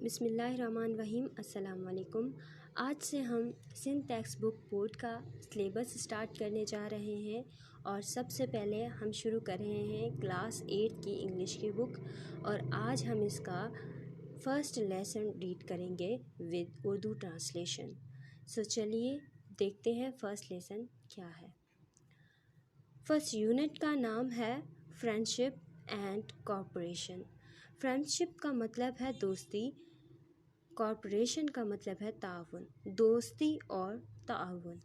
بسم اللہ الرحمن الرحیم۔ السلام علیکم۔ آج سے ہم سندھ ٹیکسٹ بک بورڈ کا سلیبس اسٹارٹ کرنے جا رہے ہیں اور سب سے پہلے ہم شروع کر رہے ہیں کلاس 8 کی انگلش کی بک، اور آج ہم اس کا فرسٹ لیسن ریڈ کریں گے ود اردو ٹرانسلیشن۔ سو چلیے دیکھتے ہیں فرسٹ لیسن کیا ہے۔ فرسٹ یونٹ کا نام ہے فرینڈشپ اینڈ کوآپریشن۔ فرینڈشپ کا مطلب ہے دوستی، کوآپریشن کا مطلب ہے تعاون، دوستی اور تعاون۔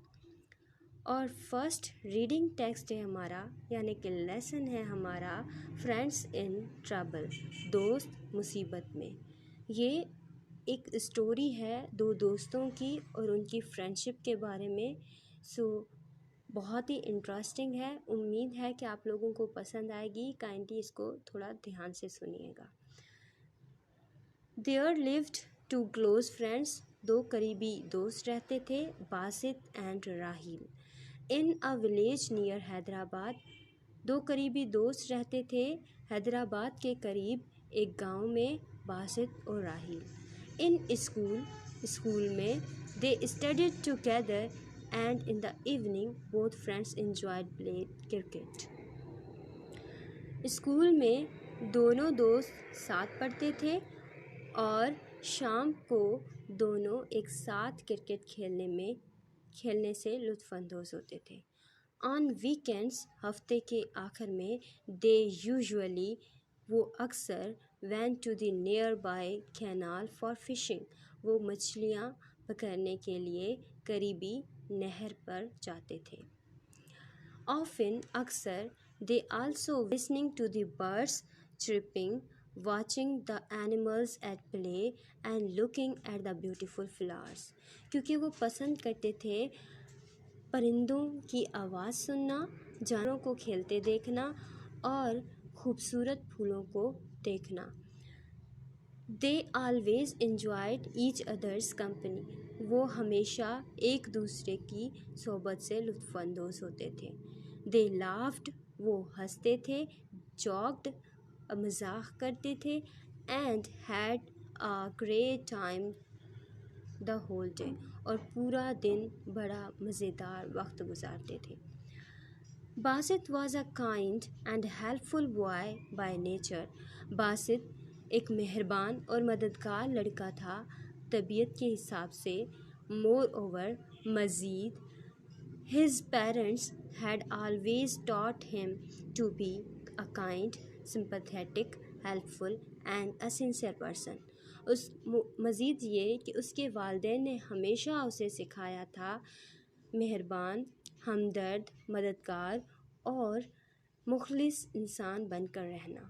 اور فرسٹ ریڈنگ ٹیکسٹ ہے ہمارا، یعنی کہ لیسن ہے ہمارا فرینڈس ان ٹربل، دوست مصیبت میں۔ یہ ایک اسٹوری ہے دو دوستوں کی اور ان کی فرینڈشپ کے بارے میں، سو بہت ہی انٹرسٹنگ ہے۔ امید ہے کہ آپ لوگوں کو پسند آئے گی۔ کائنڈلی اس کو تھوڑا دھیان سے سنیے گا۔ There lived two close friends. دو قریبی دوست رہتے تھے، Basit and Raheel, in a village near Hyderabad. دو قریبی دوست رہتے تھے حیدرآباد کے قریب ایک گاؤں میں، باسط اور راہیل۔ in اسکول میں they studied together and in the evening both friends enjoyed playing cricket۔ School میں دونوں دوست ساتھ پڑھتے تھے اور شام کو دونوں ایک ساتھ کرکٹ کھیلنے سے لطف اندوز ہوتے تھے۔ آن ویکینڈس، ہفتے کے آخر میں، دے یوزولی، وہ اکثر، went to the nearby canal for fishing، وہ مچھلیاں پکڑنے کے لیے قریبی نہر پر جاتے تھے۔ often، اکثر، they also listening to the birds chirping، watching the animals at play and looking at the beautiful flowers، کیونکہ وہ پسند کرتے تھے پرندوں کی آواز سننا، جانوروں کو کھیلتے دیکھنا اور خوبصورت پھولوں کو دیکھنا۔ They always enjoyed each other's company، وہ ہمیشہ ایک دوسرے کی صحبت سے لطف اندوز ہوتے تھے۔ They laughed، وہ ہنستے تھے، joked، مزاح کرتے تھے، and had a great time the whole day، اور پورا دن بڑا مزیدار وقت گزارتے تھے۔ Basit was a kind and helpful boy by nature، Basit ایک مہربان اور مددگار لڑکا تھا طبیعت کے حساب سے۔ moreover، مزید، his parents had always taught him to be a kind، sympathetic، helpful and a sincere person۔ مزید یہ کہ اس کے والدین نے ہمیشہ اسے سکھایا تھا مہربان، ہمدرد، مددگار اور مخلص انسان بن کر رہنا۔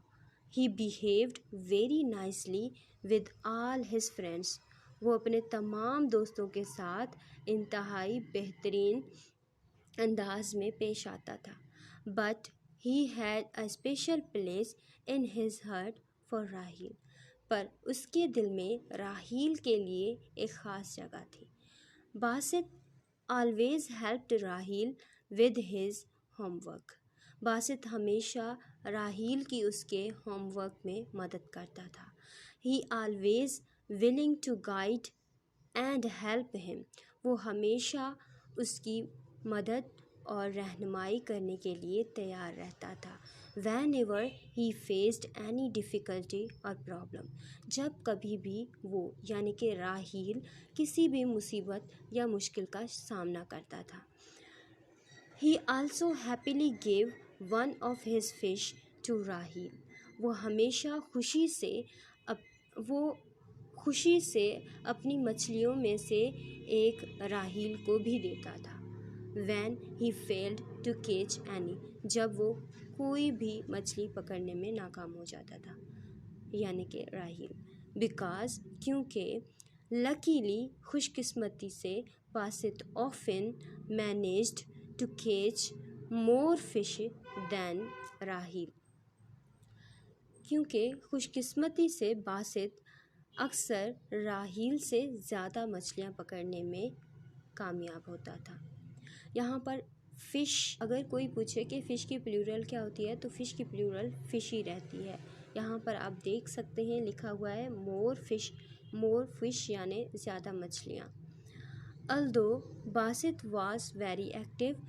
He behaved very nicely with all his friends، وہ اپنے تمام دوستوں کے ساتھ انتہائی بہترین انداز میں پیش آتا تھا۔ But he had a special place in his heart for Raheel, پر اس کے دل میں راہیل کے لیے ایک خاص جگہ تھی۔ Basit always helped Raheel with his homework، Basit ہمیشہ راہیل کی اس کے ہوم ورک میں مدد کرتا تھا۔ He always willing to guide and help him، وہ ہمیشہ اس کی مدد اور رہنمائی کرنے کے لیے تیار رہتا تھا۔ whenever he faced any difficulty or problem، جب کبھی بھی وہ یعنی کہ راہیل کسی بھی مصیبت یا مشکل کا سامنا کرتا تھا۔ He also happily gave one of his fish to Raheel, وہ ہمیشہ خوشی سے اپنی مچھلیوں میں سے ایک راہیل کو بھی دیتا تھا۔ when he failed to catch any، جب وہ کوئی بھی مچھلی پکڑنے میں ناکام ہو جاتا تھا، یعنی کہ راہیل۔ because، کیونکہ، luckily، خوش قسمتی سے، Basit often managed to catch more fish than Raheel, کیونکہ خوش قسمتی سے باسط اکثر راہیل سے زیادہ مچھلیاں پکڑنے میں کامیاب ہوتا تھا۔ یہاں پر فش، اگر کوئی پوچھے کہ فش کی پلیورل کیا ہوتی ہے تو فش کی پلیورل فش ہی رہتی ہے۔ یہاں پر آپ دیکھ سکتے ہیں لکھا ہوا ہے مور فش more fish یعنی زیادہ مچھلیاں. Although Basit was very active,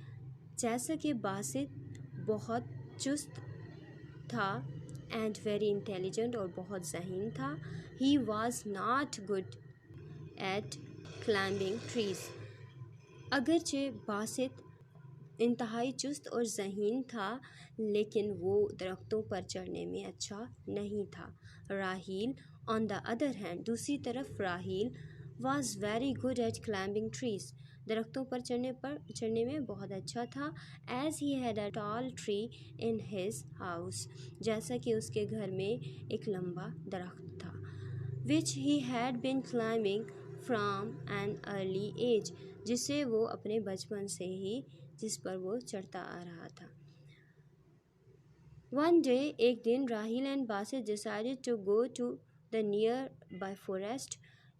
جیسا کہ باسط بہت چست تھا and very intelligent اور بہت ذہین تھا, he was not good at climbing trees. اگرچہ باسط انتہائی چست اور ذہین تھا لیکن وہ درختوں پر چڑھنے میں اچھا نہیں تھا. Raheel on the other hand, دوسری طرف Raheel was very good at climbing trees. درختوں پر چڑھنے میں بہت اچھا تھا. as he had a tall tree in his house, جیسا کہ اس کے گھر میں ایک لمبا درخت تھا, which he had been climbing from an early age, جسے وہ اپنے بچپن سے ہی جس پر وہ چڑھتا آ رہا تھا. One day, ایک دن Raheel and Basit decided to go to the nearby forest.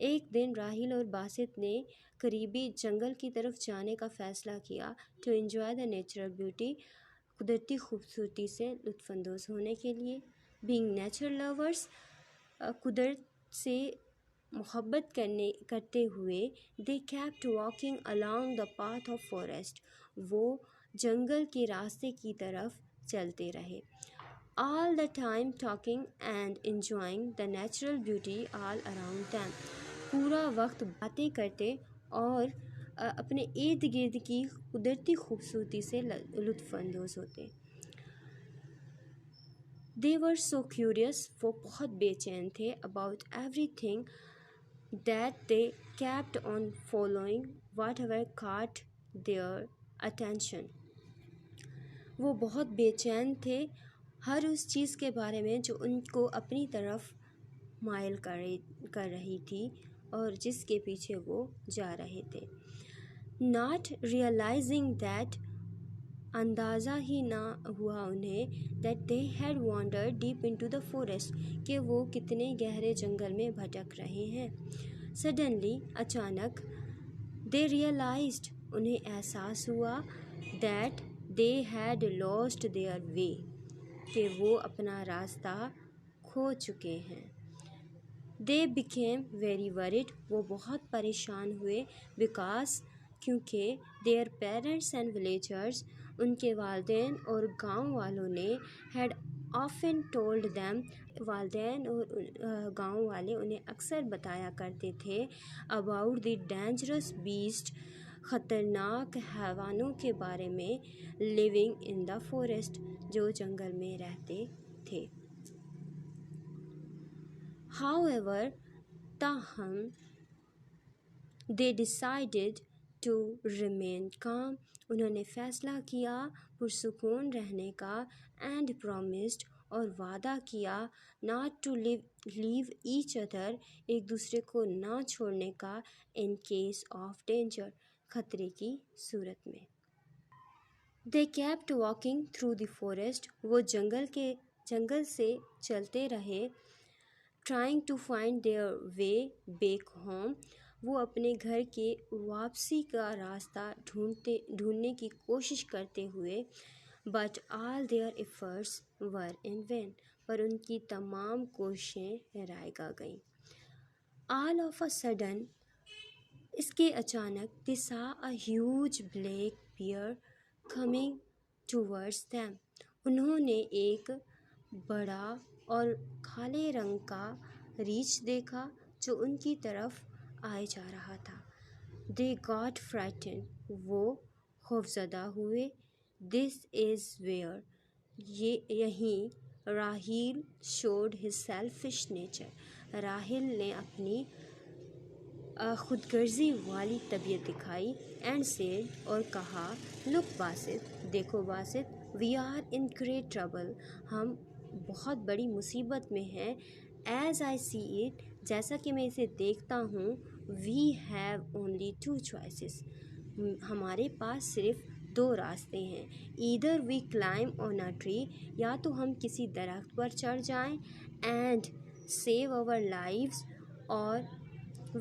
ایک دن راہیل اور باسط نے قریبی جنگل کی طرف جانے کا فیصلہ کیا. to enjoy the natural beauty, قدرتی خوبصورتی سے لطف اندوز ہونے کے لیے. being nature lovers, قدرت سے محبت کرتے ہوئے they kept walking along the path of forest, وہ جنگل کے راستے کی طرف چلتے رہے. all the time talking and enjoying the natural beauty all around them, پورا وقت باتیں کرتے اور اپنے ارد گرد کی قدرتی خوبصورتی سے لطف اندوز ہوتے. they were so curious, وہ بہت بے چین تھے, about everything, that they kept on following whatever caught their attention. وہ بہت بے چین تھے ہر اس چیز کے بارے میں جو ان کو اپنی طرف مائل کر رہی تھی اور جس کے پیچھے وہ جا رہے تھے. not realizing that, اندازہ ہی نہ ہوا انہیں, that they had wandered deep into the forest, کہ وہ کتنے گہرے جنگل میں بھٹک رہے ہیں. suddenly, اچانک, they realized, انہیں احساس ہوا, that they had lost their way, کہ وہ اپنا راستہ کھو چکے ہیں. they became very worried, وہ بہت پریشان ہوئے, because, کیونکہ their parents and villagers, ان کے والدین اور گاؤں والوں نے, had often told them, والدین اور گاؤں والے انہیں اکثر بتایا کرتے تھے, about the dangerous beast, خطرناک حیوانوں کے بارے میں, living in the forest, جو جنگل میں رہتے تھے. however, تاہم, they decided to remain calm, انہوں نے فیصلہ کیا پرسکون رہنے کا, and promised, اور وعدہ کیا, not to leave each other, ایک دوسرے کو نہ چھوڑنے کا, in case of danger, خطرے کی صورت میں. they kept walking through the forest, وہ جنگل سے چلتے رہے, trying to find their way back home, وہ اپنے گھر کے واپسی کا راستہ ڈھونڈنے کی کوشش کرتے ہوئے, but all their efforts were in vain, پر ان کی تمام کوششیں رائے گا گئیں. all of a sudden, اس کے اچانک, they saw a huge black bear coming towards them, انہوں نے ایک بڑا اور کالے رنگ کا ریچھ دیکھا جو ان کی طرف آئے جا رہا تھا. they got frightened, وہ خوفزدہ ہوئے. this is where, یہیں Raheel showed his selfish nature, Raheel نے اپنی خود غرضی والی طبیعت دکھائی, and said, اور کہا, look باسط, دیکھو Basit, we are in great trouble, ہم بہت بڑی مصیبت میں ہیں. as I see it, جیسا کہ میں اسے دیکھتا ہوں, we have only two choices, ہمارے پاس صرف دو راستے ہیں. either we climb on a tree, یا تو ہم کسی درخت پر چڑھ جائیں, and save our lives, اور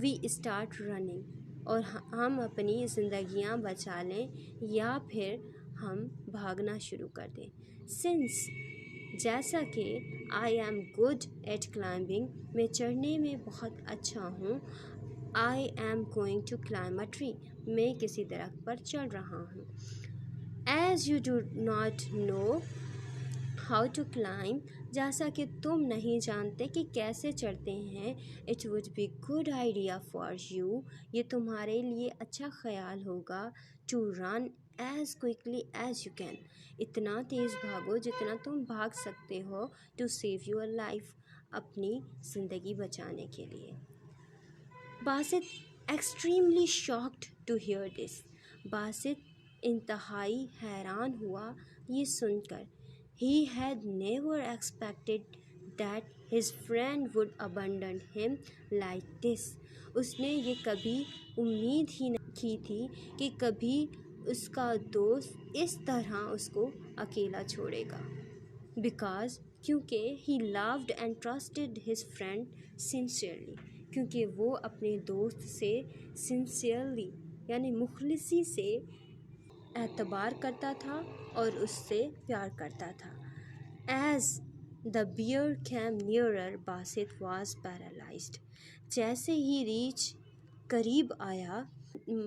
we start running, اور ہم اپنی زندگیاں بچا لیں, یا پھر ہم بھاگنا شروع کر دیں. since جیسا کہ I am good at climbing, میں چڑھنے میں بہت اچھا ہوں، I am going to climb a tree, میں کسی درخت پر چڑھ رہا ہوں، as you do not know how to climb, جیسا کہ تم نہیں جانتے کہ کیسے چڑھتے ہیں، it would be good idea for you, یہ تمہارے لیے اچھا خیال ہوگا، to run as quickly as you can, اتنا تیز بھاگو جتنا تم بھاگ سکتے ہو، ٹو سیو یور لائف، اپنی زندگی بچانے کے لیے۔ Basit extremely shocked to hear this, Basit انتہائی حیران ہوا یہ سن کر، he had never expected that his friend would abandon him like this، اس نے یہ کبھی امید ہی نہیں کی تھی کہ کبھی اس کا دوست اس طرح اس کو اکیلا چھوڑے گا، because کیونکہ he loved and trusted his friend sincerely، کیونکہ وہ اپنے دوست سے sincerely یعنی مخلصی سے اعتبار کرتا تھا اور اس سے پیار کرتا تھا۔ As the bear came nearer Basit was paralyzed، جیسے ہی ریچھ قریب آیا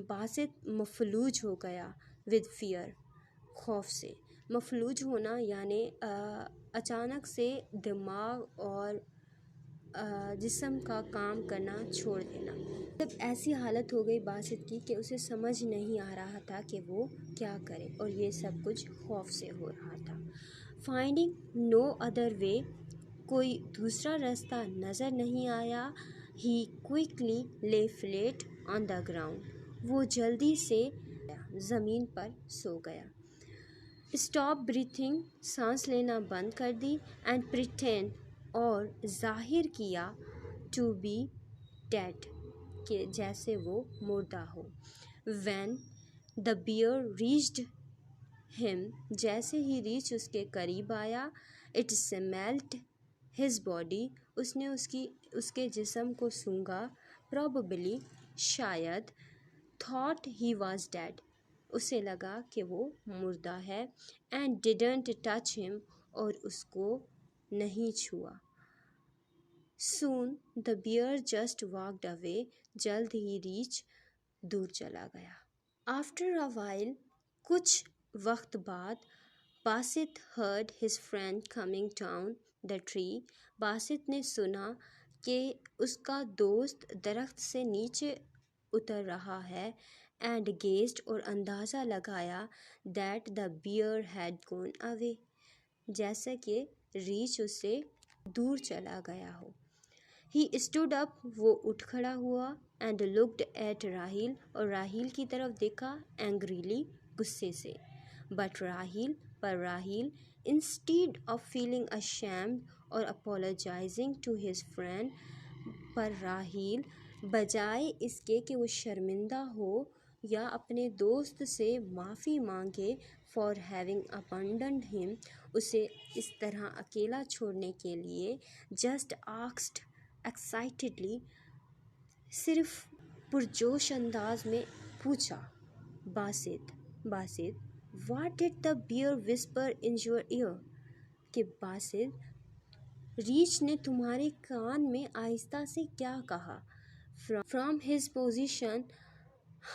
باسط مفلوج ہو گیا، with fear، خوف سے، مفلوج ہونا یعنی اچانک سے دماغ اور جسم کا کام کرنا چھوڑ دینا، جب ایسی حالت ہو گئی باسط کی کہ اسے سمجھ نہیں آ رہا تھا کہ وہ کیا کرے، اور یہ سب کچھ خوف سے ہو رہا تھا۔ فائنڈنگ نو ادر وے، کوئی دوسرا راستہ نظر نہیں آیا، ہی کوئکلی لے فلیٹ آن دا گراؤنڈ، وہ جلدی سے زمین پر سو گیا۔ اسٹاپ بریتھنگ، سانس لینا بند کر دی، اینڈ پریٹینڈ، اور ظاہر کیا، ٹو بی ڈیڈ، کہ جیسے وہ مردہ ہو۔ وین دا بیئر ریچڈ ہم، جیسے ہی ریچھ اس کے قریب آیا، اٹ اسمیلڈ ہز باڈی، اس نے اس کے جسم کو سونگھا، پروبیبلی شاید، تھاٹ ہی واز ڈیڈ، اسے لگا کہ وہ مردہ ہے، اینڈ ڈیڈنٹ ٹچ ہم، اور اس کو نہیں چھوا۔ سون دا بیئر جسٹ واکڈ اوے، جلد ہی ریچھ دور چلا گیا۔ آفٹر اے وائل، کچھ وقت بعد، Basit heard his friend coming down the tree, Basit نے سنا کہ اس کا دوست درخت سے نیچے اتر رہا ہے، اینڈ گیزڈ، اور اندازہ لگایا، that the bear had gone away, جیسا کہ ریچھ اس سے دور چلا گیا ہو۔ ہی اسٹوڈ اپ، وہ اٹھ کھڑا ہوا، اینڈ لکڈ ایٹ راہیل، اور راہیل کی طرف دیکھا، اینگریلی، غصے سے، but Raheel, per Raheel, instead of feeling ashamed اور apologizing to his friend، پر راہیل بجائے اس کے کہ وہ شرمندہ ہو یا اپنے دوست سے معافی مانگے، فار ہیونگ abandoned him، اسے اس طرح اکیلا چھوڑنے کے لیے، جسٹ آسکڈ ایکسائٹیڈلی، صرف پرجوش انداز میں پوچھا، Basit, what did the bear whisper in your ear, کہ باسط، ریچھ نے تمہارے کان میں آہستہ سے کیا کہا۔ From his position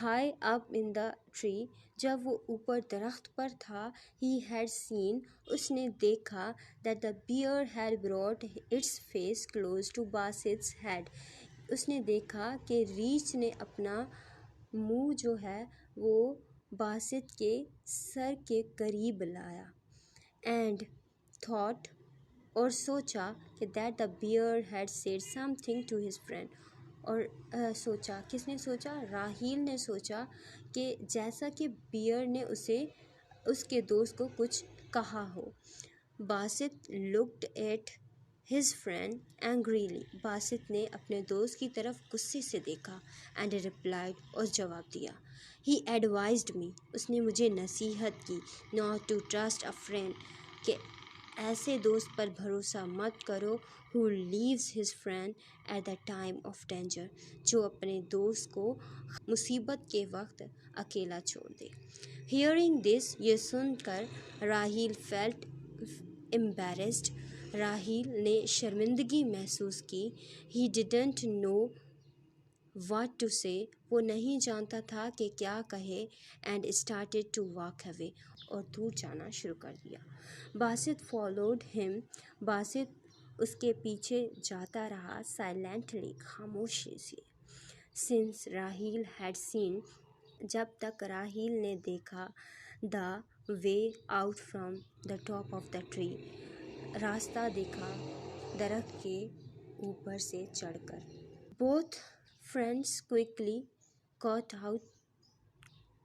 high up in the tree, جب وہ اوپر درخت پر تھا، ہی ہیڈ سین، اس نے دیکھا، that the bear had brought its face close to Basit's head, اس نے دیکھا کہ ریچھ نے اپنا منہ جو ہے وہ باسط کے سر کے قریب لایا، اینڈ تھاٹ، اور سوچا کہ that the bear had said something to his friend، اور سوچا، کس نے سوچا؟ راہیل نے سوچا کہ جیسا کہ بیئر نے اس کے دوست کو کچھ کہا ہو۔ Basit looked at his friend angrily, Basit نے اپنے دوست کی طرف غصے سے دیکھا، اینڈ ریپلائڈ، اور جواب دیا، ہی ایڈوائزڈ می، اس نے مجھے نصیحت کی، not to trust a friend, کہ ایسے دوست پر بھروسہ مت کرو، who leaves his friend at the time of danger، جو اپنے دوست کو مصیبت کے وقت اکیلا چھوڑ دے۔ Hearing this، یہ سن کر راہیل felt embarrassed. راہیل نے شرمندگی محسوس کی. He didn't know what to say. وہ نہیں جانتا تھا کہ کیا کہے. And started to walk away. اور دور جانا شروع کر دیا. Basit followed him. باسط اس کے پیچھے جاتا رہا silently. خاموشی سے. Since Raheel had seen. جب تک راہیل نے دیکھا the way out from the top of the tree. راستہ دیکھا درخت کے اوپر سے چڑھ کر. Both friends quickly got out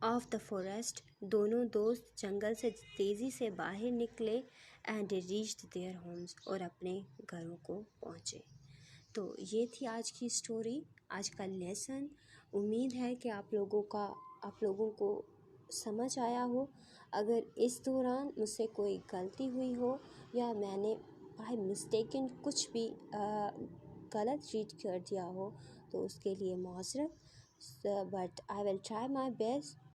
of the forest. دونوں دوست جنگل سے تیزی سے باہر نکلے. And reached their homes. اور اپنے گھروں کو پہنچے. تو یہ تھی آج کی اسٹوری، آج کا لیسن. امید ہے کہ آپ لوگوں کو سمجھ آیا ہو. اگر اس دوران مجھ سے کوئی غلطی ہوئی ہو یا میں نے بائی مسٹیکن کچھ بھی غلط ریڈ کر دیا ہو تو اس کے لیے معذرت. But I will try my best